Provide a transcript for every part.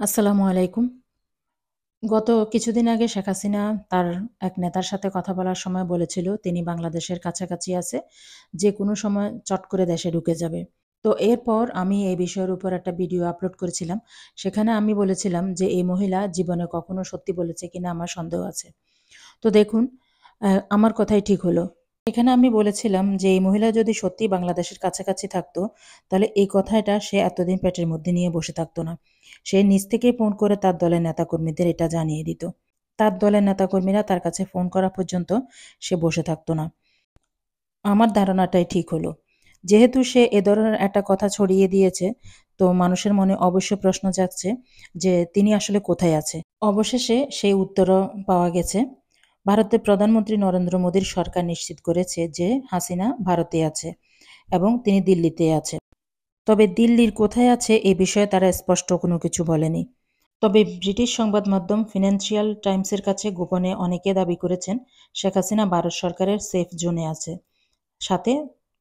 আসসালামু আলাইকুম। গত কিছুদিন আগে শেখ হাসিনা তার এক নেতার সাথে কথা বলার সময় বলেছিল তিনি বাংলাদেশের কাছাকাছি আছে, যেকোনো সময় চট করে দেশে ঢুকে যাবে। তো এরপর আমি এই বিষয়ের উপর একটা ভিডিও আপলোড করেছিলাম। সেখানে আমি বলেছিলাম যে এই মহিলা জীবনে কখনো সত্যি বলেছে কিনা আমার সন্দেহ আছে। তো দেখুন, আমার কথাই ঠিক হলো। এখানে আমি বলেছিলাম যে এই মহিলা যদি সত্যিই বাংলাদেশের কাছাকাছি থাকতো, তাহলে এই কথাটা সে এতদিন পেটের মধ্যে নিয়ে বসে থাকতো না। সে নিজ থেকেই ফোন করে তার দলের নেতাকর্মীদের এটা জানিয়ে দিত। তার দলের নেতাকর্মীরা তার কাছে ফোন করা পর্যন্ত সে বসে থাকতো না। আমার ধারণাটাই ঠিক হলো। যেহেতু সে এ ধরনের একটা কথা ছড়িয়ে দিয়েছে, তো মানুষের মনে অবশ্য প্রশ্ন জাগছে যে তিনি আসলে কোথায় আছে। অবশেষে সেই উত্তরও পাওয়া গেছে। ভারতের প্রধানমন্ত্রী নরেন্দ্র মোদীর সরকার নিশ্চিত করেছে যে হাসিনা ভারতে আছে এবং তিনি দিল্লিতে আছে। তবে দিল্লির কোথায় আছে এ বিষয়ে তারা স্পষ্ট কোনো কিছু বলেনি। তবে ব্রিটিশ সংবাদ মাধ্যম ফিনান্সিয়াল টাইমসের কাছে গোপনে অনেকে দাবি করেছেন শেখ হাসিনা ভারত সরকারের সেফ জোনে আছে। সাথে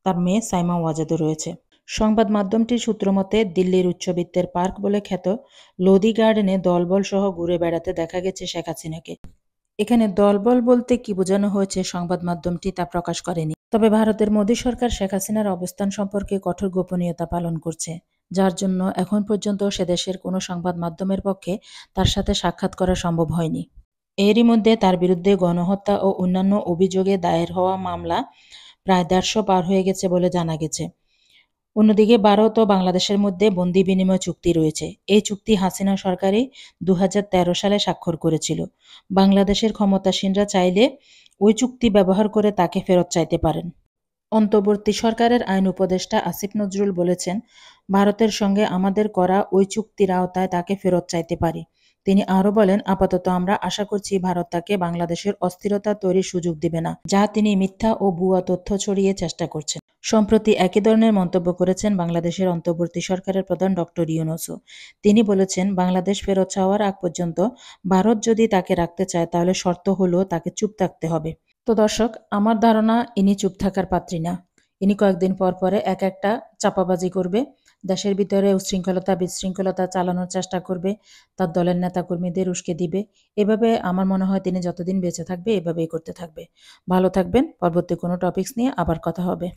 তার মেয়ে সাইমা ওয়াজেদও রয়েছে। সংবাদ মাধ্যমটির সূত্রমতে দিল্লির উচ্চবিত্তের পার্ক বলে খ্যাত লোধি গার্ডেনে দলবল সহ ঘুরে বেড়াতে দেখা গেছে শেখ হাসিনাকে। এখানে দলবল বলতে কি বোঝানো হয়েছে সংবাদ মাধ্যমটি তা প্রকাশ করেনি। তবে ভারতের মোদী সরকার শেখ হাসিনার অবস্থান সম্পর্কে কঠোর গোপনীয়তা পালন করছে, যার জন্য এখন পর্যন্ত সে দেশের কোনো সংবাদ মাধ্যমের পক্ষে তার সাথে সাক্ষাৎ করা সম্ভব হয়নি। এরই মধ্যে তার বিরুদ্ধে গণহত্যা ও অন্যান্য অভিযোগে দায়ের হওয়া মামলা প্রায় ১৫০ পার হয়ে গেছে বলে জানা গেছে। অন্যদিকে ভারত ও বাংলাদেশের মধ্যে বন্দি বিনিময় চুক্তি রয়েছে। এই চুক্তি হাসিনা সরকারই ২০১৩ সালে স্বাক্ষর করেছিল। বাংলাদেশের ক্ষমতাসীনরা চাইলে ওই চুক্তি ব্যবহার করে তাকে ফেরত চাইতে পারেন। অন্তর্বর্তী সরকারের আইন উপদেষ্টা আসিফ নজরুল বলেছেন, ভারতের সঙ্গে আমাদের করা ওই চুক্তির আওতায় তাকে ফেরত চাইতে পারি। তিনি আরও বলেন, আপাতত আমরা আশা করছি ভারত তাকে বাংলাদেশের অস্থিরতা তৈরির সুযোগ দিবে না, যা তিনি মিথ্যা ও ভুয়া তথ্য ছড়িয়ে চেষ্টা করছেন। সম্প্রতি একই ধরনের মন্তব্য করেছেন বাংলাদেশের অন্তর্বর্তী সরকারের প্রধান ডক্টর ইউনূসও। তিনি বলেছেন, বাংলাদেশ ফেরত চাওয়ার আগ পর্যন্ত ভারত যদি তাকে রাখতে চায় তাহলে শর্ত হলো তাকে চুপ থাকতে হবে। তো দর্শক, আমার ধারণা ইনি চুপ থাকার পাত্রী না। ইনি কয়েকদিন পর পরে এক একটা চাপাবাজি করবে, দেশের ভিতরে উচ্ছৃঙ্খলতা বিশৃঙ্খলতা চালানোর চেষ্টা করবে, তার দলের নেতাকর্মীদের উস্কে দিবে। এভাবে আমার মনে হয় তিনি যতদিন বেঁচে থাকবে এভাবেই করতে থাকবে। ভালো থাকবেন। পরবর্তী কোনো টপিকস নিয়ে আবার কথা হবে।